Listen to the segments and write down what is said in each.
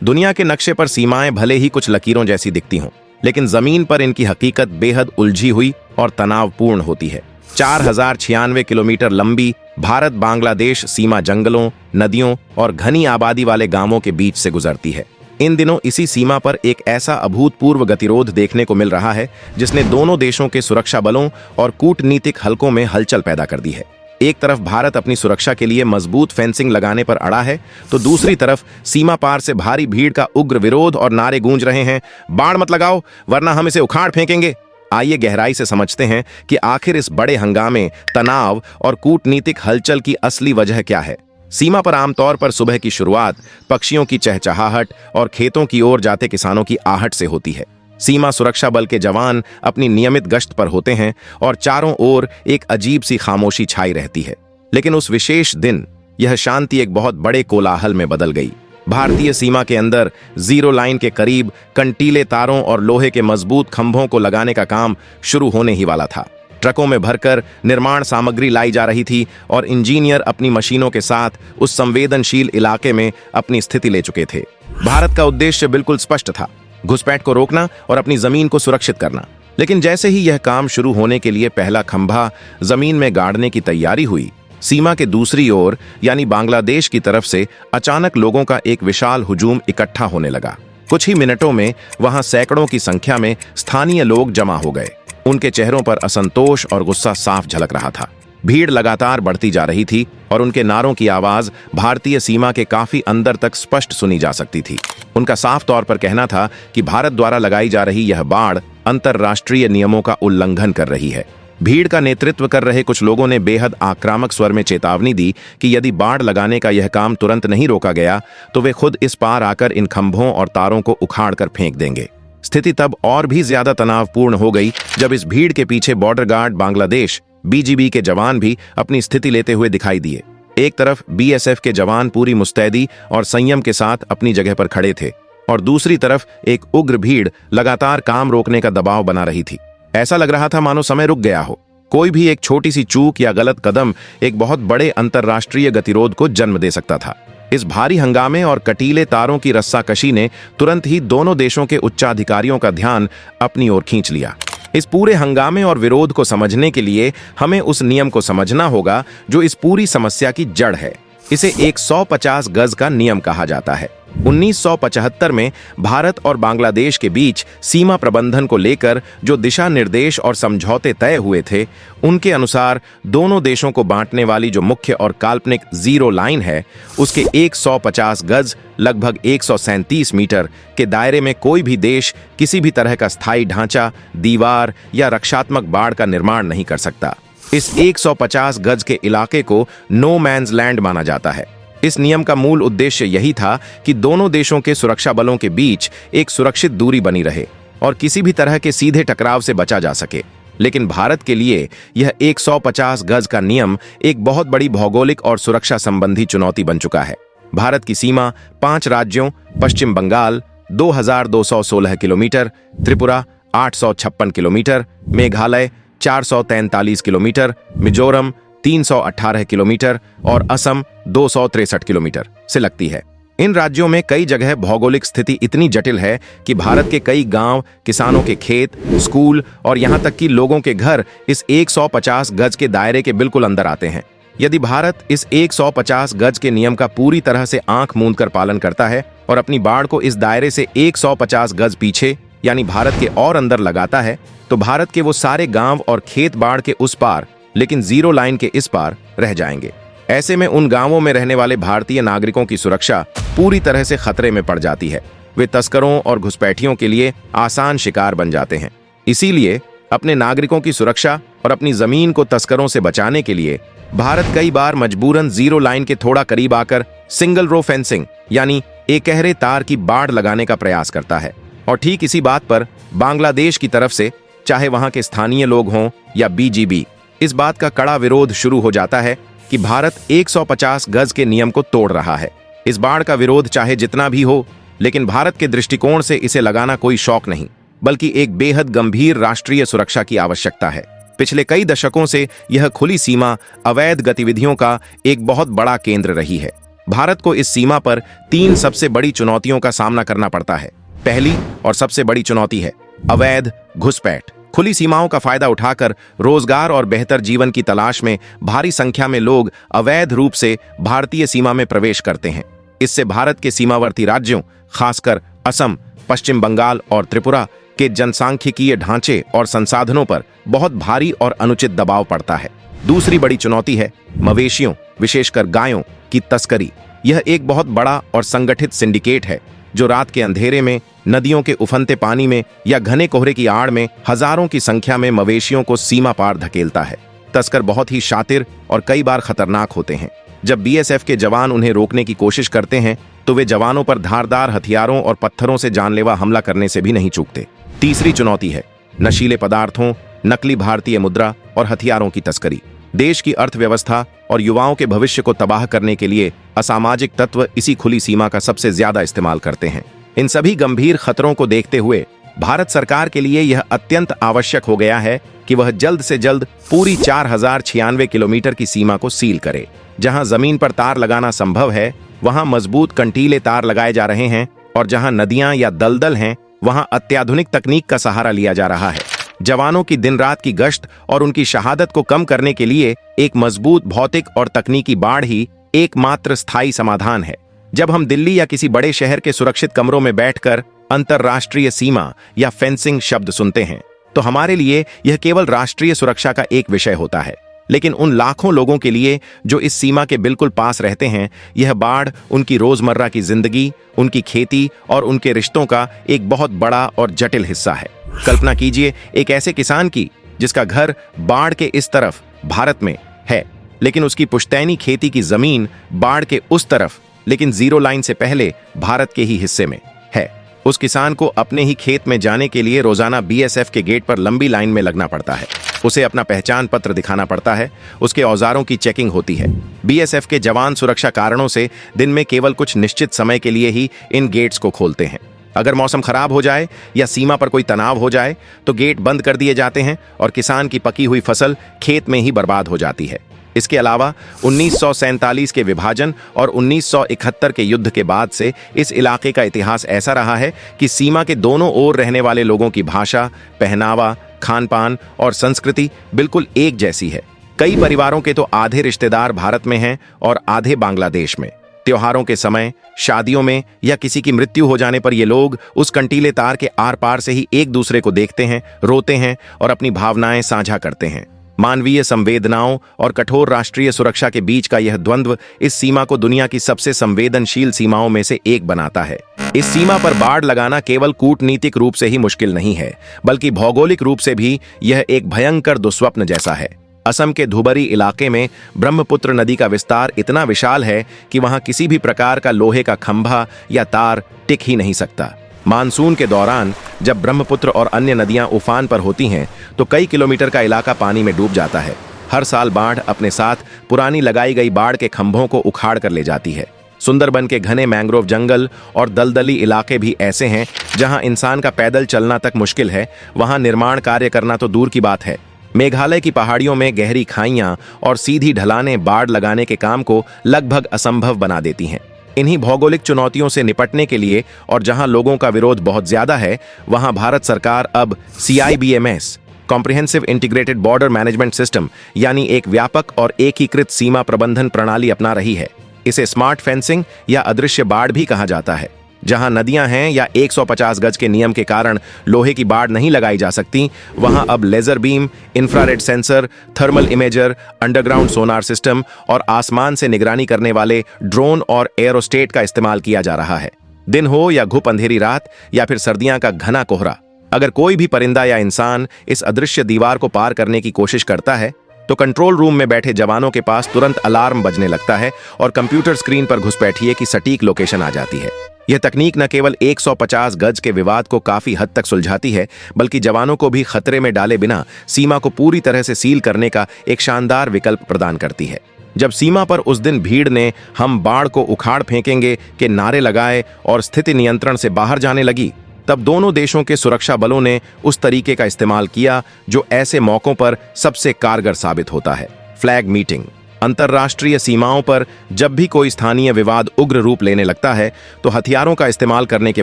दुनिया के नक्शे पर सीमाएं भले ही कुछ लकीरों जैसी दिखती हों, लेकिन जमीन पर इनकी हकीकत बेहद उलझी हुई और तनावपूर्ण होती है। 4096 किलोमीटर लंबी भारत बांग्लादेश सीमा जंगलों, नदियों और घनी आबादी वाले गांवों के बीच से गुजरती है। इन दिनों इसी सीमा पर एक ऐसा अभूतपूर्व गतिरोध देखने को मिल रहा है जिसने दोनों देशों के सुरक्षा बलों और कूटनीतिक हलकों में हलचल पैदा कर दी है। एक तरफ भारत अपनी सुरक्षा के लिए मजबूत फेंसिंग लगाने पर अड़ा है, तो दूसरी तरफ सीमा पार से भारी भीड़ का उग्र विरोध और नारे गूंज रहे हैं, बाढ़ मत लगाओ वरना हम इसे उखाड़ फेंकेंगे। आइए गहराई से समझते हैं कि आखिर इस बड़े हंगामे, तनाव और कूटनीतिक हलचल की असली वजह क्या है। सीमा पर आमतौर पर सुबह की शुरुआत पक्षियों की चहचहाहट और खेतों की ओर जाते किसानों की आहट से होती है। सीमा सुरक्षा बल के जवान अपनी नियमित गश्त पर होते हैं और चारों ओर एक अजीब सी खामोशी छाई रहती है। लेकिन उस विशेष दिन यह शांति एक बहुत बड़े कोलाहल में बदल गई। भारतीय सीमा के अंदर जीरो लाइन के करीब कंटीले तारों और लोहे के मजबूत खंभों को लगाने का काम शुरू होने ही वाला था। ट्रकों में भरकर निर्माण सामग्री लाई जा रही थी और इंजीनियर अपनी मशीनों के साथ उस संवेदनशील इलाके में अपनी स्थिति ले चुके थे। भारत का उद्देश्य बिल्कुल स्पष्ट था, घुसपैठ को रोकना और अपनी जमीन को सुरक्षित करना। लेकिन जैसे ही यह काम शुरू होने के लिए पहला खंभा जमीन में गाड़ने की तैयारी हुई, सीमा के दूसरी ओर यानी बांग्लादेश की तरफ से अचानक लोगों का एक विशाल हुजूम इकट्ठा होने लगा। कुछ ही मिनटों में वहां सैकड़ों की संख्या में स्थानीय लोग जमा हो गए। उनके चेहरों पर असंतोष और गुस्सा साफ झलक रहा था। भीड़ लगातार बढ़ती जा रही थी और उनके नारों की आवाज भारतीय सीमा के काफी अंदर तक स्पष्ट सुनी जा सकती थी। उनका साफ तौर पर कहना था कि भारत द्वारा लगाई जा रही यह बाढ़ अंतर्राष्ट्रीय नियमों का उल्लंघन कर रही है। भीड़ का नेतृत्व कर रहे कुछ लोगों ने बेहद आक्रामक स्वर में चेतावनी दी कि यदि बाढ़ लगाने का यह काम तुरंत नहीं रोका गया तो वे खुद इस पार आकर इन खंभों और तारों को उखाड़ कर फेंक देंगे। स्थिति तब और भी ज्यादा तनावपूर्ण हो गई जब इस भीड़ के पीछे बॉर्डर गार्ड बांग्लादेश बीजीबी के जवान भी अपनी स्थिति लेते हुए दिखाई दिए। एक तरफ बीएसएफ के जवान पूरी मुस्तैदी और संयम के साथ अपनी जगह पर खड़े थे और दूसरी तरफ एक उग्र भीड़ लगातार काम रोकने का दबाव बना रही थी। ऐसा लग रहा था मानो समय रुक गया हो। कोई भी एक छोटी सी चूक या गलत कदम एक बहुत बड़े अंतर्राष्ट्रीय गतिरोध को जन्म दे सकता था। इस भारी हंगामे और कटीले तारों की रस्साकशी ने तुरंत ही दोनों देशों के उच्चाधिकारियों का ध्यान अपनी ओर खींच लिया। इस पूरे हंगामे और विरोध को समझने के लिए हमें उस नियम को समझना होगा जो इस पूरी समस्या की जड़ है। इसे 150 गज का नियम कहा जाता है। 1975 में भारत और बांग्लादेश के बीच सीमा प्रबंधन को लेकर जो दिशा निर्देश और समझौते तय हुए थे, उनके अनुसार दोनों देशों को बांटने वाली जो मुख्य और काल्पनिक जीरो लाइन है, उसके 150 गज लगभग 137 मीटर के दायरे में कोई भी देश किसी भी तरह का स्थायी ढांचा, दीवार या रक्षात्मक बाड़ का निर्माण नहीं कर सकता। इस 150 गज के इलाके को नो मैन्स लैंड माना जाता है। इस नियम का मूल उद्देश्य यही था कि दोनों देशों के सुरक्षा बलों के बीच एक सुरक्षित दूरी बनी रहे और किसी भी तरह के सीधे टकराव से बचा जा सके। लेकिन भारत के लिए यह 150 गज का नियम एक बहुत बड़ी भौगोलिक और सुरक्षा संबंधी चुनौती बन चुका है। भारत की सीमा 5 राज्यों Paschim Bangal 2216 kilometre, Tripura 856 kilometre, Meghalaya 443 kilometre, Mizoram 318 kilometre और असम 263 किलोमीटर से लगती है। इन राज्यों में कई जगह भौगोलिक स्थिति इतनी जटिल है कि भारत के कई गांव, किसानों के खेत, स्कूल और यहां तक कि लोगों के घर इस 150 गज के दायरे के बिल्कुल अंदर आते हैं। यदि भारत इस 150 गज के नियम का पूरी तरह से आंख मूंद कर पालन करता है और अपनी बाढ़ को इस दायरे से 150 गज पीछे यानी भारत के और अंदर लगाता है, तो भारत के वो सारे गांव और खेत बाढ़ के उस पार लेकिन जीरो लाइन के इस पार रह जाएंगे। ऐसे में उन गांवों में रहने वाले भारतीय नागरिकों की सुरक्षा पूरी तरह से खतरे में पड़ जाती है। वे तस्करों और घुसपैठियों के लिए आसान शिकार बन जाते हैं। इसीलिए अपने नागरिकों की सुरक्षा और अपनी जमीन को तस्करों से बचाने के लिए भारत कई बार मजबूरन जीरो लाइन के थोड़ा करीब आकर सिंगल रो फेंसिंग यानी एकहरे तार की बाड़ लगाने का प्रयास करता है। और ठीक इसी बात पर बांग्लादेश की तरफ से, चाहे वहां के स्थानीय लोग हों या बीजीबी, इस बात का कड़ा विरोध शुरू हो जाता है कि भारत 150 गज के नियम को तोड़ रहा है। इस बाढ़ का विरोध चाहे जितना भी हो, लेकिन भारत के दृष्टिकोण से इसे लगाना कोई शौक नहीं, बल्कि एक बेहद गंभीर राष्ट्रीय सुरक्षा की आवश्यकता है। पिछले कई दशकों से यह खुली सीमा अवैध गतिविधियों का एक बहुत बड़ा केंद्र रही है। भारत को इस सीमा पर 3 सबसे बड़ी चुनौतियों का सामना करना पड़ता है। पहली और सबसे बड़ी चुनौती है अवैध घुसपैठ। खुली सीमाओं का फायदा उठाकर रोजगार और बेहतर जीवन की तलाश में भारी संख्या में लोग अवैध रूप से भारतीय सीमा में प्रवेश करते हैं। इससे भारत के सीमावर्ती राज्यों, खासकर असम, पश्चिम बंगाल और त्रिपुरा के जनसांख्यिकीय ढांचे और संसाधनों पर बहुत भारी और अनुचित दबाव पड़ता है। दूसरी बड़ी चुनौती है मवेशियों, विशेषकर गायों की तस्करी। यह एक बहुत बड़ा और संगठित सिंडिकेट है जो रात के अंधेरे में, नदियों के उफनते पानी में या घने कोहरे की आड़ में हजारों की संख्या में मवेशियों को सीमा पार धकेलता है। तस्कर बहुत ही शातिर और कई बार खतरनाक होते हैं। जब बीएसएफ के जवान उन्हें रोकने की कोशिश करते हैं तो वे जवानों पर धारदार हथियारों और पत्थरों से जानलेवा हमला करने से भी नहीं चूकते। तीसरी चुनौती है नशीले पदार्थों, नकली भारतीय मुद्रा और हथियारों की तस्करी। देश की अर्थव्यवस्था और युवाओं के भविष्य को तबाह करने के लिए असामाजिक तत्व इसी खुली सीमा का सबसे ज्यादा इस्तेमाल करते हैं। इन सभी गंभीर खतरों को देखते हुए भारत सरकार के लिए यह अत्यंत आवश्यक हो गया है कि वह जल्द से जल्द पूरी 4096 किलोमीटर की सीमा को सील करे। जहां जमीन पर तार लगाना संभव है वहां मजबूत कंटीले तार लगाए जा रहे हैं और जहां नदियां या दलदल हैं वहां अत्याधुनिक तकनीक का सहारा लिया जा रहा है। जवानों की दिन रात की गश्त और उनकी शहादत को कम करने के लिए एक मजबूत भौतिक और तकनीकी बाड़ ही एकमात्र स्थायी समाधान है। जब हम दिल्ली या किसी बड़े शहर के सुरक्षित कमरों में बैठकर अंतर्राष्ट्रीय सीमा या फेंसिंग शब्द सुनते हैं तो हमारे लिए यह केवल राष्ट्रीय सुरक्षा का एक विषय होता है। लेकिन उन लाखों लोगों के लिए जो इस सीमा के बिल्कुल पास रहते हैं, यह बाढ़ उनकी रोजमर्रा की जिंदगी, उनकी खेती और उनके रिश्तों का एक बहुत बड़ा और जटिल हिस्सा है। कल्पना कीजिए एक ऐसे किसान की जिसका घर बाढ़ के इस तरफ भारत में है, लेकिन उसकी पुश्तैनी खेती की जमीन बाढ़ के उस तरफ, लेकिन जीरो लाइन से पहले भारत के ही हिस्से में है। उस किसान को अपने ही खेत में जाने के लिए रोजाना बीएसएफ के गेट पर लंबी लाइन में लगना पड़ता है। उसे अपना पहचान पत्र दिखाना पड़ता है, उसके औजारों की चेकिंग होती है। बीएसएफ के जवान सुरक्षा कारणों से दिन में केवल कुछ निश्चित समय के लिए ही इन गेट्स को खोलते हैं। अगर मौसम खराब हो जाए या सीमा पर कोई तनाव हो जाए तो गेट बंद कर दिए जाते हैं और किसान की पकी हुई फसल खेत में ही बर्बाद हो जाती है। इसके अलावा 1947 के विभाजन और 1971 के युद्ध के बाद से इस इलाके का इतिहास ऐसा रहा है कि सीमा के दोनों ओर रहने वाले लोगों की भाषा, पहनावा, खान-पान और संस्कृति बिल्कुल एक जैसी है। कई परिवारों के तो आधे रिश्तेदार भारत में हैं और आधे बांग्लादेश में। त्योहारों के समय, शादियों में या किसी की मृत्यु हो जाने पर ये लोग उस कंटीले तार के आर पार से ही एक दूसरे को देखते हैं, रोते हैं और अपनी भावनाएं साझा करते हैं। मानवीय संवेदनाओं और कठोर राष्ट्रीय सुरक्षा के बीच का यह द्वंद्व इस सीमा को दुनिया की सबसे संवेदनशील सीमाओं में से एक बनाता है। इस सीमा पर बाड़ लगाना केवल कूटनीतिक रूप से ही मुश्किल नहीं है, बल्कि भौगोलिक रूप से भी यह एक भयंकर दुस्वप्न जैसा है। असम के धुबरी इलाके में ब्रह्मपुत्र नदी का विस्तार इतना विशाल है कि वहां किसी भी प्रकार का लोहे का खंभा या तार टिक ही नहीं सकता। मानसून के दौरान जब ब्रह्मपुत्र और अन्य नदियां उफान पर होती हैं तो कई किलोमीटर का इलाका पानी में डूब जाता है। हर साल बाढ़ अपने साथ पुरानी लगाई गई बाढ़ के खंभों को उखाड़ कर ले जाती है। सुंदरबन के घने मैंग्रोव जंगल और दलदली इलाके भी ऐसे हैं जहां इंसान का पैदल चलना तक मुश्किल है, वहां निर्माण कार्य करना तो दूर की बात है। मेघालय की पहाड़ियों में गहरी खाइयां और सीधी ढलानें बाढ़ लगाने के काम को लगभग असंभव बना देती हैं। इन्हीं भौगोलिक चुनौतियों से निपटने के लिए और जहां लोगों का विरोध बहुत ज्यादा है, वहां भारत सरकार अब CIBMS comprehensive integrated border management system यानी एक व्यापक और एकीकृत सीमा प्रबंधन प्रणाली अपना रही है। इसे स्मार्ट फेंसिंग या अदृश्य बाड़ भी कहा जाता है। जहां नदियां हैं या 150 गज के नियम के कारण लोहे की बाड़ नहीं लगाई जा सकती, वहां अब laser beam, infrared sensor, thermal imager, underground sonar system और आसमान से निगरानी करने वाले ड्रोन और एरोस्टेट का इस्तेमाल किया जा रहा है। दिन हो या घुप अंधेरी रात या फिर सर्दियां का घना कोहरा, अगर कोई भी परिंदा या इंसान इस अदृश्य दीवार को पार करने की कोशिश करता है तो कंट्रोल रूम में बैठे जवानों के पास तुरंत अलार्म बजने लगता है और कंप्यूटर स्क्रीन पर घुसपैठिए की सटीक लोकेशन आ जाती है। यह तकनीक न केवल 150 गज के विवाद को काफी हद तक सुलझाती है, बल्कि जवानों को भी खतरे में डाले बिना सीमा को पूरी तरह से सील करने का एक शानदार विकल्प प्रदान करती है। जब सीमा पर उस दिन भीड़ ने हम बाढ़ को उखाड़ फेंकेंगे के नारे लगाए और स्थिति नियंत्रण से बाहर जाने लगी, तब दोनों देशों के सुरक्षा बलों ने उस तरीके का इस्तेमाल किया जो ऐसे मौकों पर सबसे कारगर साबित होता है। Flag meeting. अंतर्राष्ट्रीय सीमाओं पर जब भी कोई स्थानीय विवाद उग्र रूप लेने लगता है तो हथियारों का इस्तेमाल करने के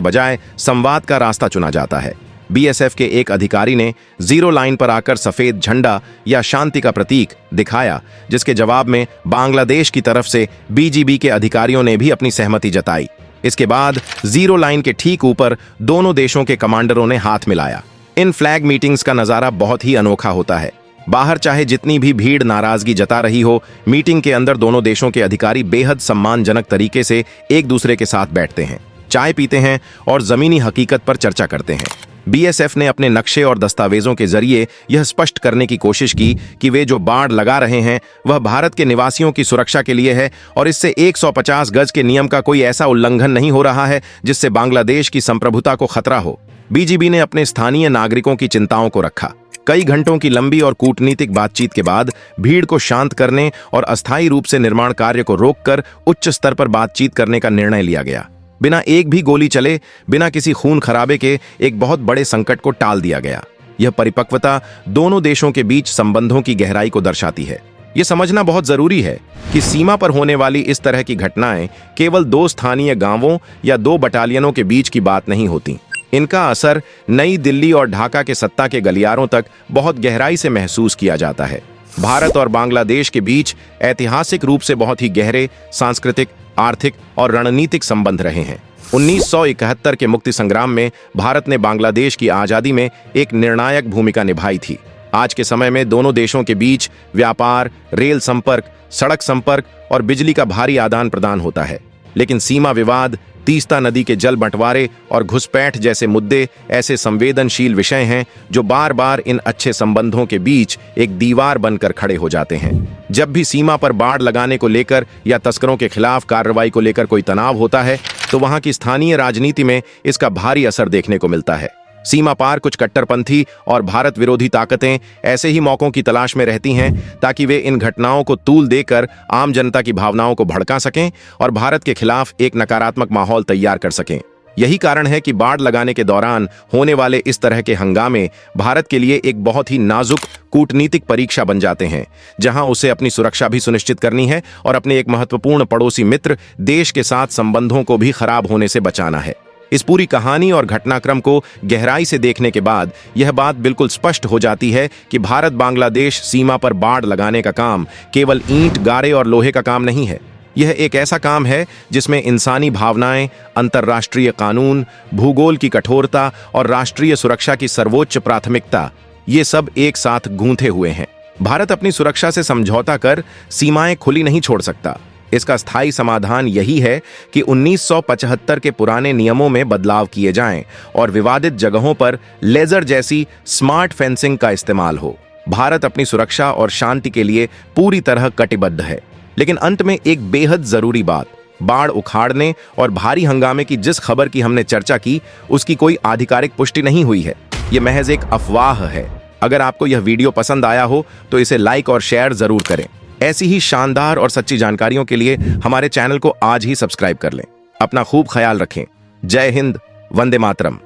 बजाय संवाद का रास्ता चुना जाता है। बीएसएफ के एक अधिकारी ने जीरो लाइन पर आकर सफेद झंडा या शांति का प्रतीक दिखाया, जिसके जवाब में बांग्लादेश की तरफ से बीजीबी के अधिकारियों ने भी अपनी सहमति जताई। इसके बाद जीरो लाइन के ठीक ऊपर दोनों देशों के कमांडरों ने हाथ मिलाया। इन फ्लैग मीटिंग्स का नजारा बहुत ही अनोखा होता है। बाहर चाहे जितनी भी भीड़ नाराजगी जता रही हो, मीटिंग के अंदर दोनों देशों के अधिकारी बेहद सम्मानजनक तरीके से एक दूसरे के साथ बैठते हैं, चाय पीते हैं और जमीनी हकीकत पर चर्चा करते हैं। बीएसएफ ने अपने नक्शे और दस्तावेजों के जरिए यह स्पष्ट करने की कोशिश की कि वे जो बाड़ लगा रहे हैं वह भारत के निवासियों की सुरक्षा के लिए है और इससे 150 गज के नियम का कोई ऐसा उल्लंघन नहीं हो रहा है जिससे बांग्लादेश की संप्रभुता को खतरा हो। बीजीबी ने अपने स्थानीय नागरिकों की चिंताओं को रखा। कई घंटों की लंबी और कूटनीतिक बातचीत के बाद भीड़ को शांत करने और अस्थायी रूप से निर्माण कार्य को रोककर उच्च स्तर पर बातचीत करने का निर्णय लिया गया। बिना एक भी गोली चले, बिना किसी खून खराबे के एक बहुत बड़े संकट को टाल दिया गया। यह परिपक्वता दोनों देशों के बीच संबंधों की गहराई को दर्शाती है। यह समझना बहुत जरूरी है कि सीमा पर होने वाली इस तरह की घटनाएं केवल दो स्थानीय गांवों या दो बटालियनों के बीच की बात नहीं होती। इनका असर नई दिल्ली और ढाका के सत्ता के गलियारों तक बहुत गहराई से महसूस किया जाता है। भारत और बांग्लादेश के बीच ऐतिहासिक रूप से बहुत ही गहरे सांस्कृतिक, आर्थिक और रणनीतिक संबंध रहे हैं। 1971 के मुक्ति संग्राम में भारत ने बांग्लादेश की आजादी में एक निर्णायक भूमिका निभाई थी। आज के समय में दोनों देशों के बीच व्यापार, रेल संपर्क, सड़क संपर्क और बिजली का भारी आदान प्रदान होता है। लेकिन सीमा विवाद, तीस्ता नदी के जल बंटवारे और घुसपैठ जैसे मुद्दे ऐसे संवेदनशील विषय हैं जो बार बार इन अच्छे संबंधों के बीच एक दीवार बनकर खड़े हो जाते हैं। जब भी सीमा पर बाड़ लगाने को लेकर या तस्करों के खिलाफ कार्रवाई को लेकर कोई तनाव होता है तो वहां की स्थानीय राजनीति में इसका भारी असर देखने को मिलता है। सीमा पार कुछ कट्टरपंथी और भारत विरोधी ताकतें ऐसे ही मौकों की तलाश में रहती हैं ताकि वे इन घटनाओं को तूल देकर आम जनता की भावनाओं को भड़का सकें और भारत के खिलाफ एक नकारात्मक माहौल तैयार कर सकें। यही कारण है कि बाड़ लगाने के दौरान होने वाले इस तरह के हंगामे भारत के लिए एक बहुत ही नाजुक कूटनीतिक परीक्षा बन जाते हैं, जहां उसे अपनी सुरक्षा भी सुनिश्चित करनी है और अपने एक महत्वपूर्ण पड़ोसी मित्र देश के साथ संबंधों को भी खराब होने से बचाना है। इस पूरी कहानी और घटनाक्रम को गहराई से देखने के बाद यह बात बिल्कुल स्पष्ट हो जाती है कि भारत बांग्लादेश सीमा पर बाड़ लगाने का काम केवल ईंट, गारे और लोहे का काम नहीं है। यह एक ऐसा काम है जिसमें इंसानी भावनाएं, अंतर्राष्ट्रीय कानून, भूगोल की कठोरता और राष्ट्रीय सुरक्षा की सर्वोच्च प्राथमिकता, ये सब एक साथ गूंथे हुए हैं। भारत अपनी सुरक्षा से समझौता कर सीमाएं खुली नहीं छोड़ सकता। इसका स्थायी समाधान यही है कि 1975 के पुराने नियमों में बदलाव किए जाएं और विवादित जगहों पर लेजर जैसी स्मार्ट फेंसिंग का इस्तेमाल हो। भारत अपनी सुरक्षा और शांति के लिए पूरी तरह कटिबद्ध है। लेकिन अंत में एक बेहद जरूरी बात, बाड़ उखाड़ने और भारी हंगामे की जिस खबर की हमने चर्चा की उसकी कोई आधिकारिक पुष्टि नहीं हुई है। यह महज एक अफवाह है। अगर आपको यह वीडियो पसंद आया हो तो इसे लाइक और शेयर जरूर करें। ऐसी ही शानदार और सच्ची जानकारियों के लिए हमारे चैनल को आज ही सब्सक्राइब कर लें। अपना खूब ख्याल रखें। जय हिंद, वंदे मातरम।